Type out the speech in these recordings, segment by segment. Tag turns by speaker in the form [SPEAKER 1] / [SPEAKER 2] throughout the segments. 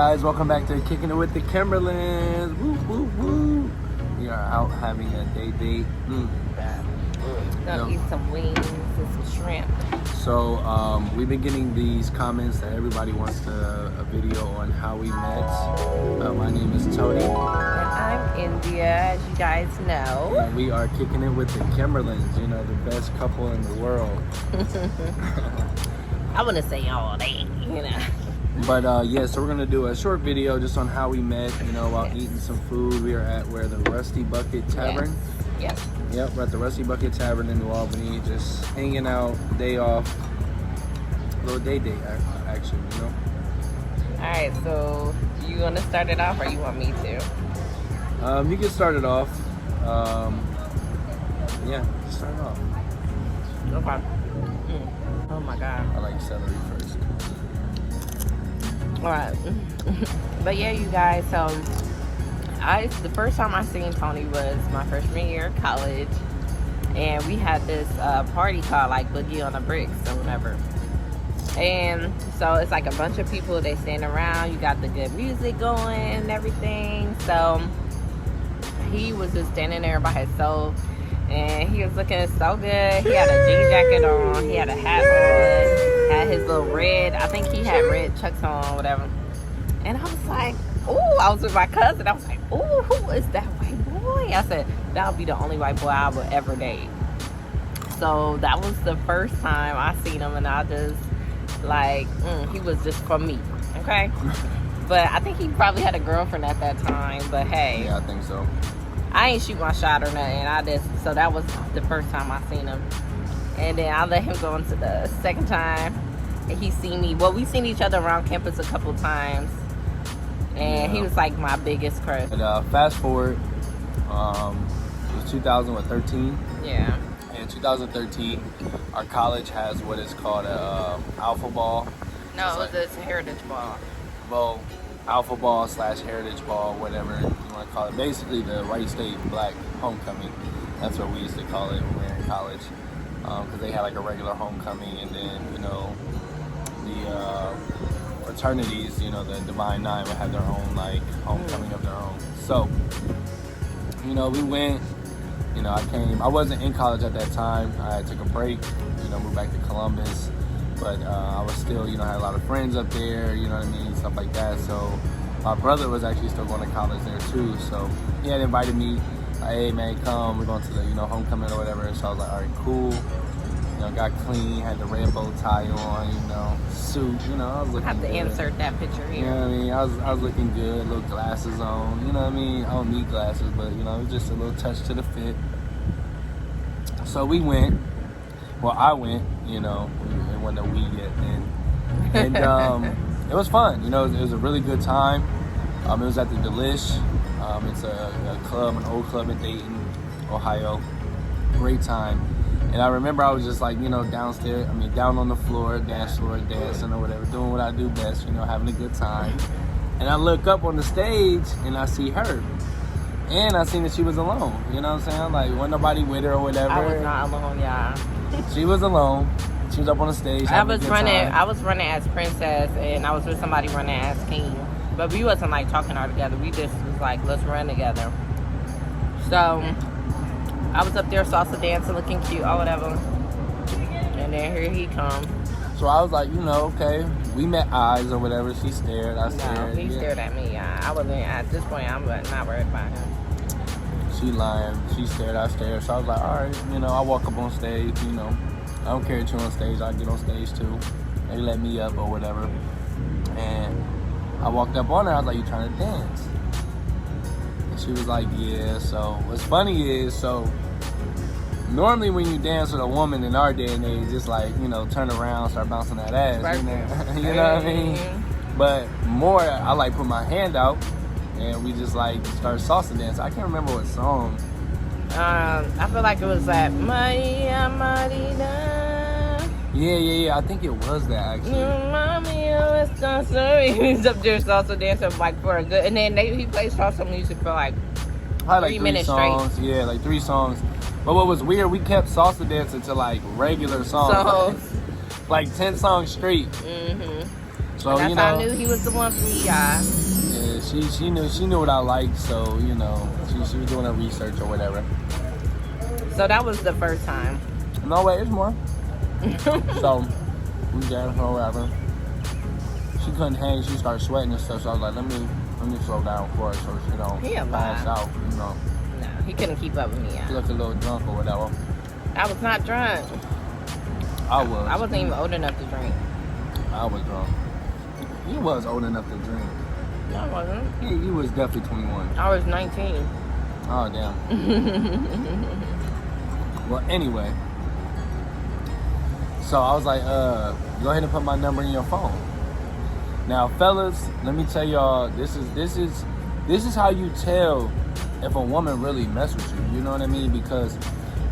[SPEAKER 1] guys, welcome back to Kicking It with the Kimberlins. Woo, woo, woo. We are out having a day date.
[SPEAKER 2] Gonna eat some wings and some shrimp.
[SPEAKER 1] So we've been getting these comments that everybody wants a video on how we met. My name is Tony.
[SPEAKER 2] And I'm India, as you guys know.
[SPEAKER 1] And we are Kicking It with the Kimberlins, you know, the best couple in the world.
[SPEAKER 2] I wouldn't say all day, you know.
[SPEAKER 1] But yeah, so we're gonna do a short video just on how we met, you know, while eating some food. We are at the Rusty Bucket Tavern.
[SPEAKER 2] Yes.
[SPEAKER 1] Yep, we're at the Rusty Bucket Tavern in New Albany, just hanging out, day off, little day date actually, you know.
[SPEAKER 2] All right, so you want to start it off, or you want me to?
[SPEAKER 1] You can start it off. Yeah, start it off.
[SPEAKER 2] Okay. Oh my God.
[SPEAKER 1] I like celery first.
[SPEAKER 2] All right. But yeah, you guys, so the first time I seen Tony was my freshman year of college, and we had this party called like Boogie on the Bricks or whatever. And so it's like a bunch of people, they stand around, you got the good music going and everything. So he was just standing there by himself, and he was looking so good. He had a jean jacket on, he had a hat on, had his little red, I think he had red Chucks on, whatever. And I was like, ooh, I was with my cousin. I was like, ooh, who is that white boy? I said, that'll be the only white boy I would ever date. So that was the first time I seen him, and I just like, he was just for me, okay? But I think he probably had a girlfriend at that time, but hey.
[SPEAKER 1] Yeah, I think so.
[SPEAKER 2] I ain't shoot my shot or nothing. So that was the first time I seen him. And then I let him go into the second time, and he seen me. Well, we seen each other around campus a couple times. And he was like my biggest crush.
[SPEAKER 1] And fast forward, it was 2013.
[SPEAKER 2] Yeah.
[SPEAKER 1] In 2013, our college has what is called a Alpha Ball.
[SPEAKER 2] No, it was this Heritage Ball.
[SPEAKER 1] Well, Alpha Ball / Heritage Ball, whatever you want to call it. Basically, the Wright State Black Homecoming. That's what we used to call it when we were in college. Because they had like a regular homecoming, and then, you know, the fraternities, you know, the Divine Nine would have their own like homecoming of their own. So, you know, we went. You know, I wasn't in college at that time. I took a break, you know, moved back to Columbus. But I was still, you know, had a lot of friends up there, you know what I mean, stuff like that. So my brother was actually still going to college there too. So he had invited me, like, hey man, come, we're going to the, you know, homecoming or whatever. So I was like, all right, cool. You know, got clean, had the red bow tie on, you know, suit, you know, I was looking good.
[SPEAKER 2] I have to insert that picture here.
[SPEAKER 1] You know what I mean? I was looking good, little glasses on, you know what I mean? I don't need glasses, but, you know, it was just a little touch to the fit. So we went. Well, I went, you know, it wasn't a we yet then. And it was fun, you know, it was a really good time. It was at the Delish. It's a club, an old club in Dayton, Ohio. Great time. And I remember I was just like, you know, down on the floor, dance floor, dancing or whatever, doing what I do best, you know, having a good time. And I look up on the stage and I see her. And I seen that she was alone, you know what I'm saying? Like, wasn't nobody with her or whatever.
[SPEAKER 2] I was not alone, y'all.
[SPEAKER 1] She was alone. She was up on the stage.
[SPEAKER 2] I was running as Princess, and I was with somebody running as King. But we wasn't like talking all together. We just was like, let's run together. So I was up there salsa dancing, looking cute or whatever. And then here he comes.
[SPEAKER 1] So I was like, you know, okay, we met eyes or whatever. She stared, I stared.
[SPEAKER 2] No, he stared at me. I wasn't, at this point, I'm not worried about him.
[SPEAKER 1] She lying. She stared, I stared. So I was like, all right, you know, I walk up on stage, you know. I don't care if you're on stage, I get on stage too. They let me up or whatever. And I walked up on her, I was like, you trying to dance? And she was like, yeah. So what's funny is, so normally when you dance with a woman in our day and age, just like, you know, turn around, start bouncing that ass, you know, you know what I mean? But more, I like put my hand out and we just like start salsa dancing. I can't remember what song.
[SPEAKER 2] I feel like it was that Maria Marina.
[SPEAKER 1] Yeah. I think it was that actually.
[SPEAKER 2] He's up there salsa dancing like for a good, and then he plays salsa music for like
[SPEAKER 1] Probably
[SPEAKER 2] 3 minutes
[SPEAKER 1] songs.
[SPEAKER 2] straight.
[SPEAKER 1] Yeah, like 3 songs. But what was weird, we kept salsa dancing to like regular songs.
[SPEAKER 2] So,
[SPEAKER 1] like 10 songs straight. So
[SPEAKER 2] That's how I knew he was the one for me, y'all.
[SPEAKER 1] Yeah, she knew what I liked, so she was doing her research or whatever.
[SPEAKER 2] So that was the first time.
[SPEAKER 1] No way, it's more. So we got her whatever. She couldn't hang. She started sweating and stuff. So I was like, let me slow down for her so she don't pass out.
[SPEAKER 2] No, he couldn't keep up with me.
[SPEAKER 1] She looked a little drunk or whatever.
[SPEAKER 2] I was not drunk.
[SPEAKER 1] I was.
[SPEAKER 2] I wasn't even old enough to drink.
[SPEAKER 1] I was drunk. He was old enough to drink.
[SPEAKER 2] No, I wasn't.
[SPEAKER 1] He was definitely 21.
[SPEAKER 2] I was 19.
[SPEAKER 1] Oh, damn. Well, anyway. So I was like, go ahead and put my number in your phone. Now, fellas, let me tell y'all, this is how you tell if a woman really mess with you. You know what I mean? Because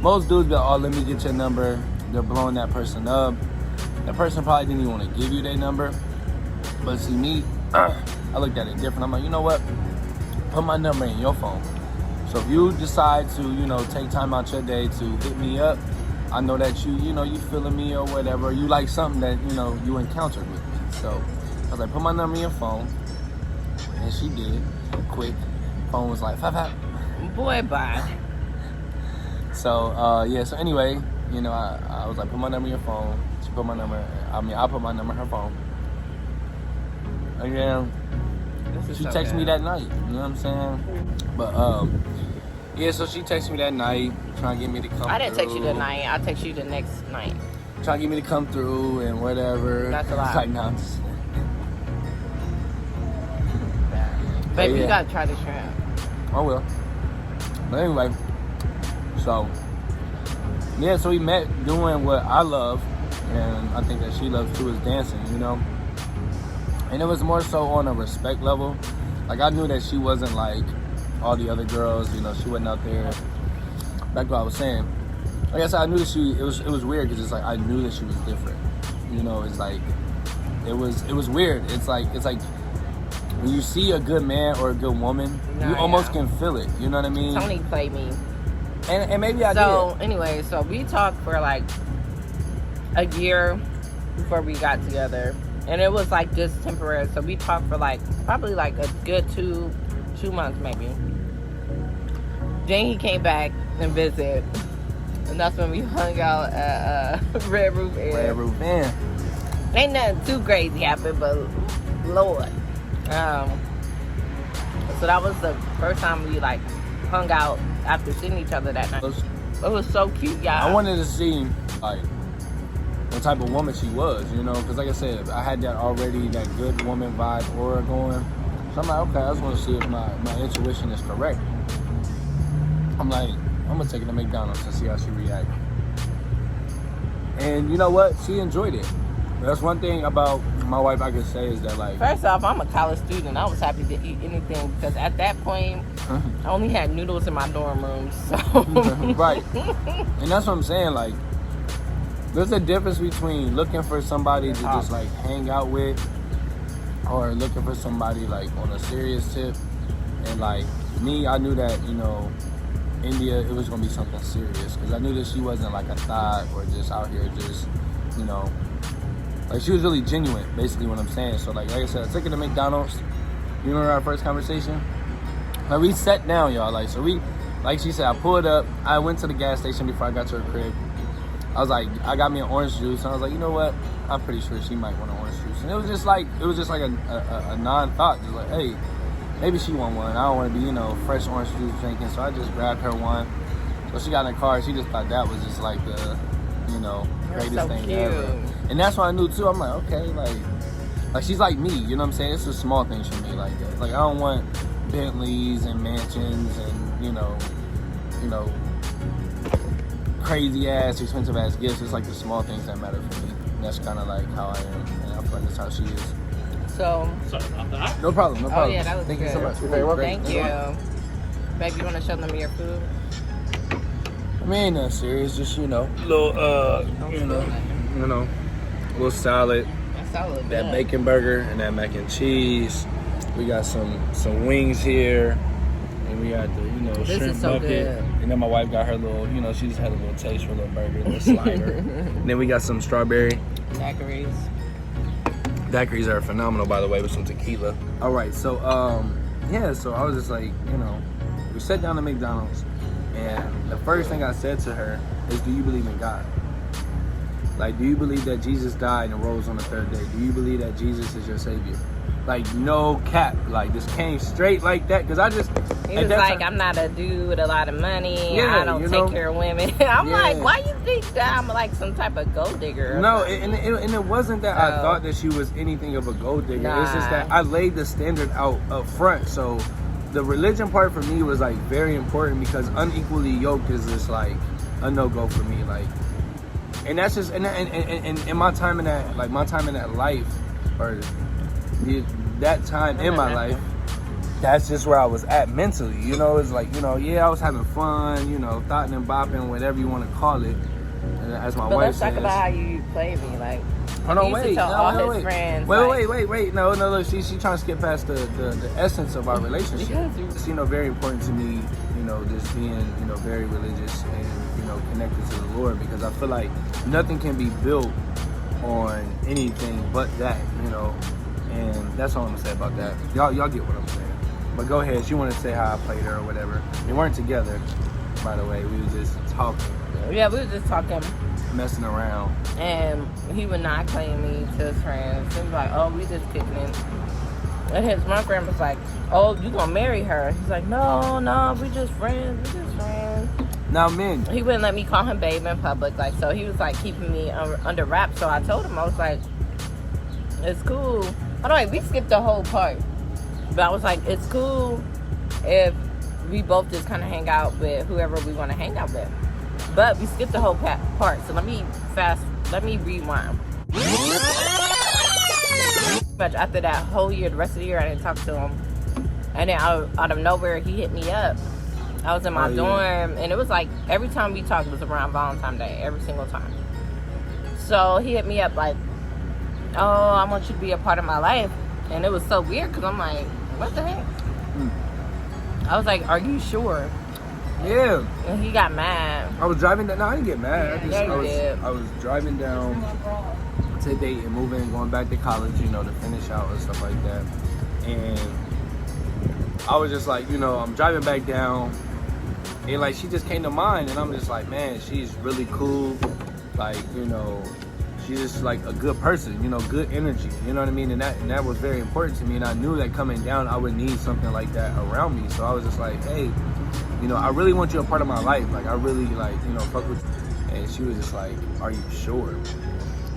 [SPEAKER 1] most dudes be like, oh, let me get your number. They're blowing that person up. That person probably didn't even want to give you their number. But see, me, I looked at it different. I'm like, you know what? Put my number in your phone. So if you decide to, take time out your day to hit me up, I know that you feeling me or whatever. You like something that, you encountered with me. So I was like, put my number in your phone. And she did. Quick. Phone was like, 5.
[SPEAKER 2] Boy, bye.
[SPEAKER 1] So, so anyway, I was like, put my number in your phone. She put my number, I put my number in her phone. And then she texted me that night, you know what I'm saying? But, so she texted me that night, trying to get me to come through.
[SPEAKER 2] I didn't text you that night. I text you the next night.
[SPEAKER 1] Trying to get me to come through and whatever.
[SPEAKER 2] That's a lot.
[SPEAKER 1] It's like, nah, I'm just...
[SPEAKER 2] Baby, you gotta try the shrimp.
[SPEAKER 1] I will. But anyway, so we met doing what I love, and I think that she loves too, is dancing, And it was more so on a respect level. Like, I knew that she wasn't like all the other girls, she wasn't out there. Back to what I was saying. Like I said, I knew that it was weird because it's like I knew that she was different. It's like it was weird. It's like when you see a good man or a good woman, you almost can feel it. You know what I mean?
[SPEAKER 2] Tony played me.
[SPEAKER 1] And maybe I did.
[SPEAKER 2] So anyway, so we talked for like a year before we got together. And it was like just temporary. So we talked for like probably like a good two months maybe. Then he came back and visited. And that's when we hung out at Red Roof Inn.
[SPEAKER 1] Red Roof Inn.
[SPEAKER 2] Ain't nothing too crazy happened, but Lord. So that was the first time we like hung out after seeing each other that night. It was so cute, y'all.
[SPEAKER 1] I wanted to see like what type of woman she was, because like I said, I had that already, that good woman vibe aura going. So I'm like, okay, I just want to see if my intuition is correct. I'm like, I'm gonna take her to McDonald's and see how she reacts. And you know what? She enjoyed it. That's one thing about my wife I can say is that, like...
[SPEAKER 2] First off, I'm a college student. I was happy to eat anything because at that point, I only had noodles in my dorm room, so...
[SPEAKER 1] Right. And that's what I'm saying, like, there's a difference between looking for somebody to just, like, hang out with or looking for somebody, like, on a serious tip. And, like, me, I knew that, India, it was going to be something serious because I knew that she wasn't, like, a thot or just out here just, like, she was really genuine, basically what I'm saying. So, like I said, I took her to McDonald's. You remember our first conversation? Like, we sat down, y'all. Like, so like she said, I pulled up. I went to the gas station before I got to her crib. I was like, I got me an orange juice. And I was like, you know what? I'm pretty sure she might want an orange juice. And it was just like a non-thought. Just like, hey, maybe she want one. I don't want to be, fresh orange juice drinking. So I just grabbed her one. So she got in the car. She just thought that was just like the, greatest thing ever. And that's what I knew too. I'm like, okay, like she's like me, you know what I'm saying? It's a small things for me like that. Like, I don't want Bentleys and mansions and, crazy ass, expensive ass gifts. It's like the small things that matter for me. And that's kind of like how I am. And I feel like that's how she is.
[SPEAKER 2] So.
[SPEAKER 3] Sorry about that.
[SPEAKER 1] No problem.
[SPEAKER 2] Oh yeah, that was
[SPEAKER 1] Thank
[SPEAKER 2] good.
[SPEAKER 1] you so much. You're very welcome.
[SPEAKER 2] Thank you. Babe, you want to show them your food?
[SPEAKER 1] I mean, nothing serious. Just, little, little salad. That bacon burger and that mac and cheese. We got some wings here, and we got the shrimp
[SPEAKER 2] so
[SPEAKER 1] bucket.
[SPEAKER 2] good.
[SPEAKER 1] And then my wife got her little, she just had a little taste for a little burger, a little slider. And then we got some strawberry
[SPEAKER 2] daiquiris.
[SPEAKER 1] daiquiris are phenomenal, by the way, with some tequila. All right, so yeah, so I was just like, you know, we sat down at McDonald's, and the first thing I said to her is, do you believe in God? Like, do you believe that Jesus died and rose on the third day? Do you believe that Jesus is your savior? Like, no cap. Like, just came straight like that. Because I just...
[SPEAKER 2] He was like, I'm not a dude with a lot of money. Yeah, I don't take care of women. I'm like, why you think that I'm like some type of gold digger?
[SPEAKER 1] No, and it wasn't that I thought that she was anything of a gold digger. Nah. It's just that I laid the standard out up front. So the religion part for me was like very important, because unequally yoked is just like a no-go for me. Like, and that's just, and my time in that, like my time in that life, or that time in my life, that's just where I was at mentally. You know, it's like, you know, yeah, I was having fun, you know, thotting and bopping, whatever you want to call it. And as my wife says.
[SPEAKER 2] Let's talk about how you played me, like.
[SPEAKER 1] Hold on,
[SPEAKER 2] wait. His friends,
[SPEAKER 1] wait. No, look, she trying to skip past the essence of our relationship. It's, you know, very important to me, you know, just being, you know, very religious and, you know, connected to the Lord, because I feel like nothing can be built on anything but that, you know. And that's all I'm gonna say about that. Y'all get what I'm saying. But go ahead. She wanted to say how I played her or whatever. We weren't together, by the way. We were just talking.
[SPEAKER 2] Yeah, we were just talking.
[SPEAKER 1] Messing around.
[SPEAKER 2] And he would not claim me to his friends. He was like, oh, we just kicking it. And my friend was like, oh, you gonna marry her? He's like, no, we just friends.
[SPEAKER 1] Now, men.
[SPEAKER 2] He wouldn't let me call him babe in public. Like, so he was like keeping me under wraps. So I told him, I was like, it's cool. Hold on, we skipped the whole part. But I was like, it's cool if we both just kind of hang out with whoever we want to hang out with. But we skipped the whole part. So let me rewind. Much after that whole year, the rest of the year, I didn't talk to him. And then out of nowhere, he hit me up. I was in my dorm, and it was like every time we talked, it was around Valentine's Day, every single time. So he hit me up like, oh, I want you to be a part of my life. And it was so weird, because I'm like, what the heck? I was like, are you sure?
[SPEAKER 1] Yeah.
[SPEAKER 2] And he got mad.
[SPEAKER 1] I was driving down. No, I didn't get mad.
[SPEAKER 2] I
[SPEAKER 1] was driving down to date and moving, going back to college, you know, to finish out and stuff like that. And I was just like, you know, I'm driving back down, and like she just came to mind, and I'm just like, man, she's really cool. Like, you know, she's just like a good person, you know, good energy, you know what I mean? And that was very important to me, and I knew that coming down, I would need something like that around me. So I was just like, hey, you know, I really want you a part of my life. Like, I really, like, you know, fuck with you. And she was just like, are you sure?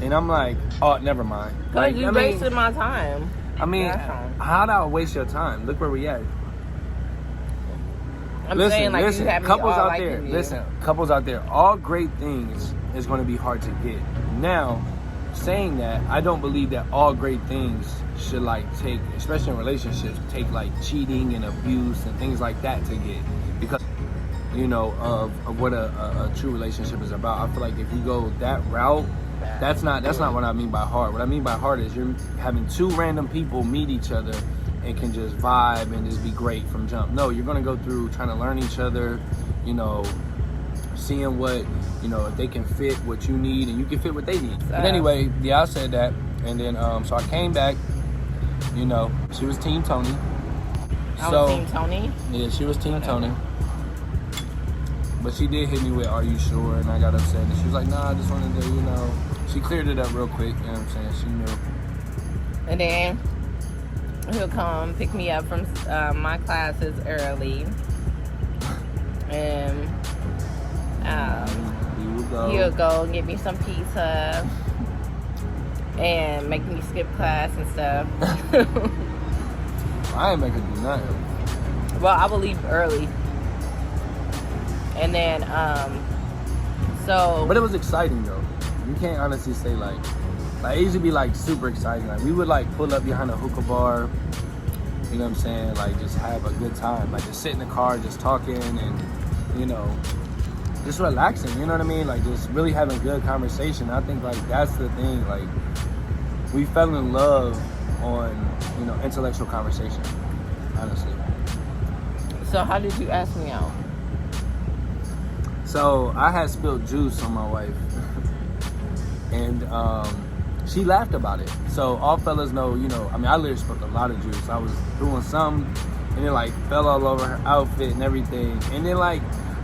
[SPEAKER 1] And I'm like, oh, never mind.
[SPEAKER 2] Because you wasted my time.
[SPEAKER 1] I mean, how'd I waste your time? Look where we at.
[SPEAKER 2] Saying, like, you have
[SPEAKER 1] couples
[SPEAKER 2] me all
[SPEAKER 1] out there,
[SPEAKER 2] you.
[SPEAKER 1] listen, couples out there, all great things is going to be hard to get. Now, saying that, I don't believe that all great things should, like, take, especially in relationships, take, like, cheating and abuse and things like that to get. Because, you know, of what a true relationship is about. I feel like if you go that route, that's not what I mean by hard. What I mean by hard is you're having two random people meet each other and can just vibe and just be great from jump. No, you're gonna go through trying to learn each other, you know, seeing what, you know, if they can fit what you need and you can fit what they need. But anyway, yeah, I said that, and then so I came back, you know, she was Team Tony.
[SPEAKER 2] I was Team Tony?
[SPEAKER 1] Yeah, she was Team Tony. But she did hit me with, are you sure? And I got upset, and she was like, nah, I just wanted to, you know, she cleared it up real quick, you know what I'm saying? She knew.
[SPEAKER 2] And then he'll come pick me up from my classes early, and he'll go and get me some pizza and make me skip class and stuff.
[SPEAKER 1] I ain't making do nothing.
[SPEAKER 2] Well, I will leave early, and then so.
[SPEAKER 1] But it was exciting though. You can't honestly say like it used to be like super exciting. Like we would like pull up behind a hookah bar, you know what I'm saying? Like just have a good time. Like just sit in the car, just talking and, you know, just relaxing, you know what I mean? Like just really having good conversation. I think like that's the thing. Like we fell in love on, you know, intellectual conversation, honestly.
[SPEAKER 2] So how did you ask me out? So
[SPEAKER 1] I had spilled juice on my wife. And she laughed about it. So all fellas know, you know, I mean, I literally spilled a lot of juice. I was doing something, and it like fell all over her outfit and everything. And then like,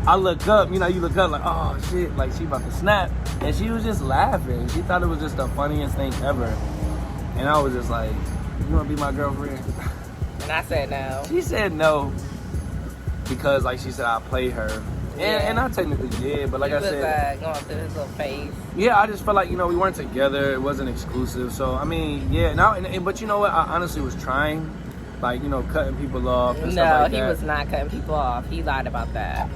[SPEAKER 1] I look up, you know, you look up like, oh shit, like she about to snap. And she was just laughing. She thought it was just the funniest thing ever. And I was just like, you wanna be my girlfriend?
[SPEAKER 2] And I said no.
[SPEAKER 1] She said no. Because like she said, I played her. And I technically did, but like I said,
[SPEAKER 2] going through his little phase.
[SPEAKER 1] Yeah, I just felt like, you know, we weren't together. It wasn't exclusive. So, I mean, yeah. Now, but you know what? I honestly was trying, like, you know, cutting people off and stuff like that.
[SPEAKER 2] No, he was not cutting people off. He lied about that.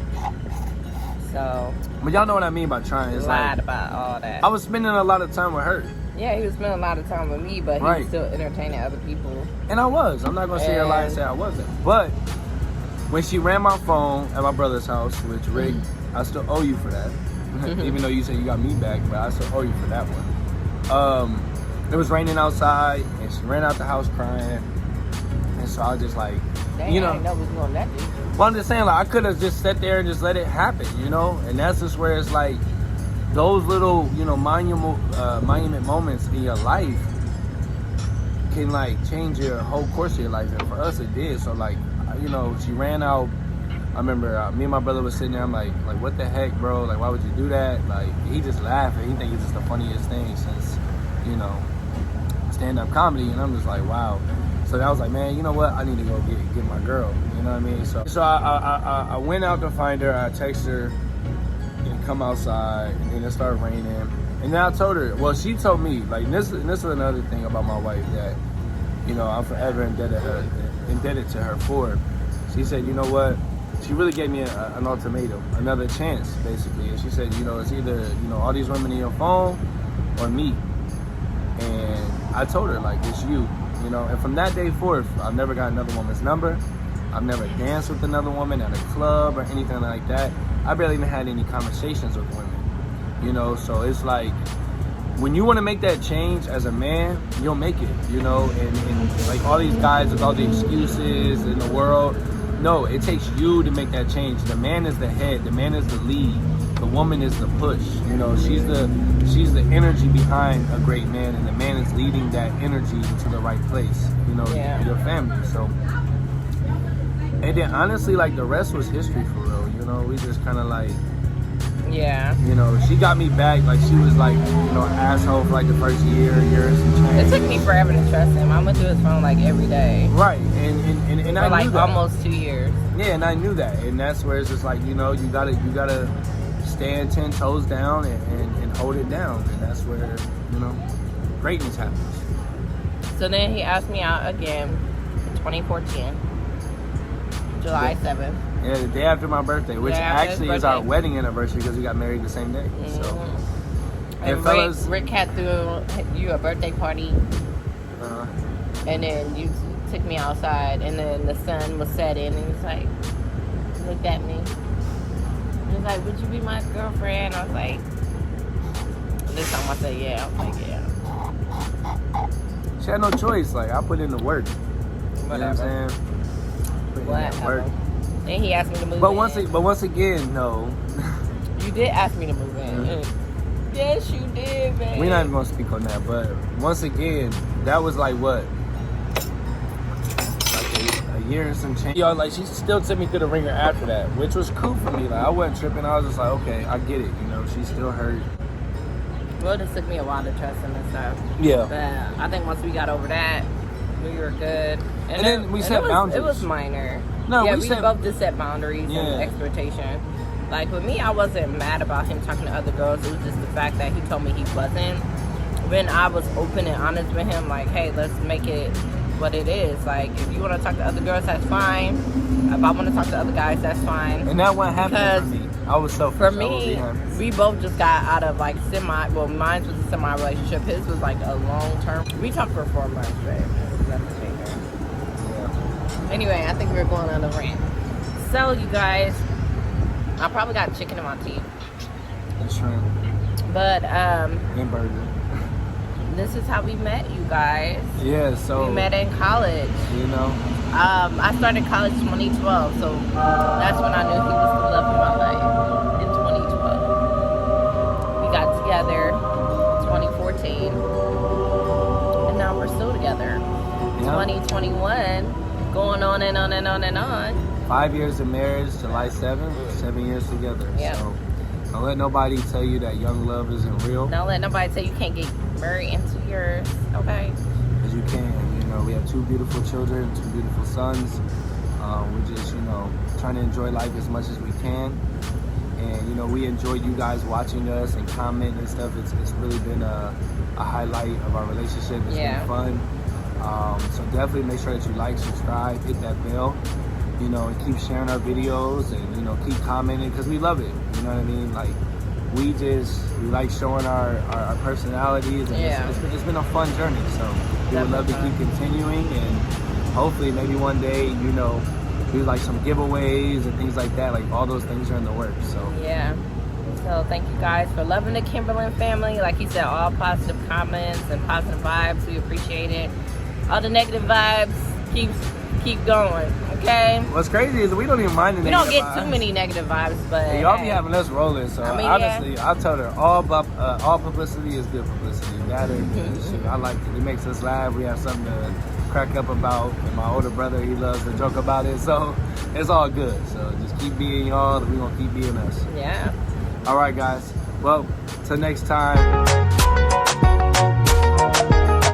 [SPEAKER 2] So.
[SPEAKER 1] But y'all know what I mean by trying. It's
[SPEAKER 2] lied
[SPEAKER 1] like,
[SPEAKER 2] about all that.
[SPEAKER 1] I was spending a lot of time with her.
[SPEAKER 2] Yeah, he was spending a lot of time with me, but he was still entertaining other people.
[SPEAKER 1] And I was. I'm not going to sit here and lie and say I wasn't. But when she ran my phone at my brother's house, which Rick, I still owe you for that. Even though you said you got me back, but I still owe you for that one. It was raining outside, and she ran out the house crying. And so I was just like,
[SPEAKER 2] Dang,
[SPEAKER 1] you know.
[SPEAKER 2] I didn't know we was going that deep.
[SPEAKER 1] Well, I'm just saying, like, I could have just sat there and just let it happen, you know? And that's just where it's like, those little, you know, monument moments in your life can, like, change your whole course of your life. And for us, it did. So, like, you know, she ran out. I remember me and my brother was sitting there. I'm like, what the heck, bro? Like, why would you do that? Like, he just laughing. He think it's just the funniest thing since, you know, stand-up comedy. And I'm just like, wow. So I was like, man, you know what? I need to go get my girl. You know what I mean? So I went out to find her. I texted her and come outside, and then it started raining. And then I told her. Well, she told me, like, this is another thing about my wife that, you know, I'm forever indebted to her for. She said, you know what? She really gave me an ultimatum, another chance, basically. And she said, you know, it's either, you know, all these women in your phone or me. And I told her, like, it's you, you know. And from that day forth, I've never got another woman's number. I've never danced with another woman at a club or anything like that. I barely even had any conversations with women, you know. So it's like, when you want to make that change as a man, you'll make it, you know. And like all these guys with all the excuses in the world, no, it takes you to make that change. The man is the head, the man is the lead, the woman is the push. You know, she's the energy behind a great man, and the man is leading that energy to the right place. You know, your family. So, and then honestly, like, the rest was history for real. You know, we just kind of like.
[SPEAKER 2] Yeah.
[SPEAKER 1] You know, she got me back. Like, she was like, you know, an asshole for like the first year and some change.
[SPEAKER 2] It took me forever to trust him. I went through his phone like every day.
[SPEAKER 1] Right. And
[SPEAKER 2] for
[SPEAKER 1] I
[SPEAKER 2] like
[SPEAKER 1] knew that.
[SPEAKER 2] almost 2 years.
[SPEAKER 1] Yeah, and I knew that. And that's where it's just like, you know, you gotta stand 10 toes down and hold it down. And that's where, you know, greatness happens.
[SPEAKER 2] So then he asked me out again in 2014, July 7th.
[SPEAKER 1] Yeah, the day after my birthday, which actually is our wedding anniversary because we got married the same day.
[SPEAKER 2] Mm-hmm.
[SPEAKER 1] So,
[SPEAKER 2] and fellas, Rick had threw you a birthday party, and then you took me outside, and then the sun was setting, and he's like, looked at me. He was like, would you be my girlfriend? I was like, this time I said, yeah. I was like, yeah.
[SPEAKER 1] She had no choice. Like, I put in the work. Whatever. You know what I'm saying? Put in that work.
[SPEAKER 2] And he asked me to move in.
[SPEAKER 1] But once again, no.
[SPEAKER 2] You did ask me to move in. Mm-hmm. Yes, you did, man.
[SPEAKER 1] We're not even going to speak on that. But once again, that was like what? Like a year and some change. Yo, like, she still took me through the ringer after that, which was cool for me. Like, I wasn't tripping. I was just like, okay, I get it. You know, she still hurt.
[SPEAKER 2] Well, it took me a while to trust him and stuff.
[SPEAKER 1] Yeah.
[SPEAKER 2] But I think once we got over that, we were good.
[SPEAKER 1] And then we set boundaries.
[SPEAKER 2] It was minor.
[SPEAKER 1] No,
[SPEAKER 2] yeah, we both just set boundaries and expectation. Like, with me, I wasn't mad about him talking to other girls. It was just the fact that he told me he wasn't. When I was open and honest with him, like, hey, let's make it what it is. Like, if you want to talk to other girls, that's fine. If I want to talk to other guys, that's fine.
[SPEAKER 1] And that won't happen for me. I was selfish.
[SPEAKER 2] For me, we both just got out of, like, well, mine was a semi-relationship. His was, like, a long-term. We talked for 4 months, babe. Anyway, I think we're going on a rant. So, you guys, I probably got chicken in my teeth.
[SPEAKER 1] And shrimp.
[SPEAKER 2] But,
[SPEAKER 1] and burger.
[SPEAKER 2] This is how we met, you guys.
[SPEAKER 1] Yeah, so. We
[SPEAKER 2] met in college.
[SPEAKER 1] You know.
[SPEAKER 2] I started college 2012, so that's when I knew he was the love of my life, in 2012. We got together in 2014. 2021, going on and on and on and on.
[SPEAKER 1] 5 years of marriage, July 7th, 7 years together.
[SPEAKER 2] Yep.
[SPEAKER 1] So don't let nobody tell you that young love isn't real.
[SPEAKER 2] Don't let nobody tell you can't get married in 2 years, okay?
[SPEAKER 1] Because you can. You know, we have 2 beautiful children, 2 beautiful sons. We're just, you know, trying to enjoy life as much as we can. And, you know, we enjoy you guys watching us and commenting and stuff. It's really been a highlight of our relationship. It's been fun. So definitely make sure that you like, subscribe, hit that bell, you know, and keep sharing our videos and, you know, keep commenting because we love it. You know what I mean? Like, we like showing our personalities, and it's been a fun journey. So we would love to keep continuing, and hopefully maybe one day, you know, do like some giveaways and things like that. Like all those things are in the works. So
[SPEAKER 2] yeah. So thank you guys for loving the Kimberlin family. Like he said, all positive comments and positive vibes. We appreciate it. All the negative vibes, keep going. Okay.
[SPEAKER 1] What's crazy is we don't even mind the negative vibes.
[SPEAKER 2] We don't get too many negative vibes, but
[SPEAKER 1] y'all be having us rolling. So I mean, honestly, I told her all publicity is good publicity. That is, I like it. It makes us laugh. We have something to crack up about. And my older brother, he loves to joke about it. So it's all good. So just keep being y'all. We're gonna keep being us.
[SPEAKER 2] Yeah.
[SPEAKER 1] All right, guys. Well, till next time.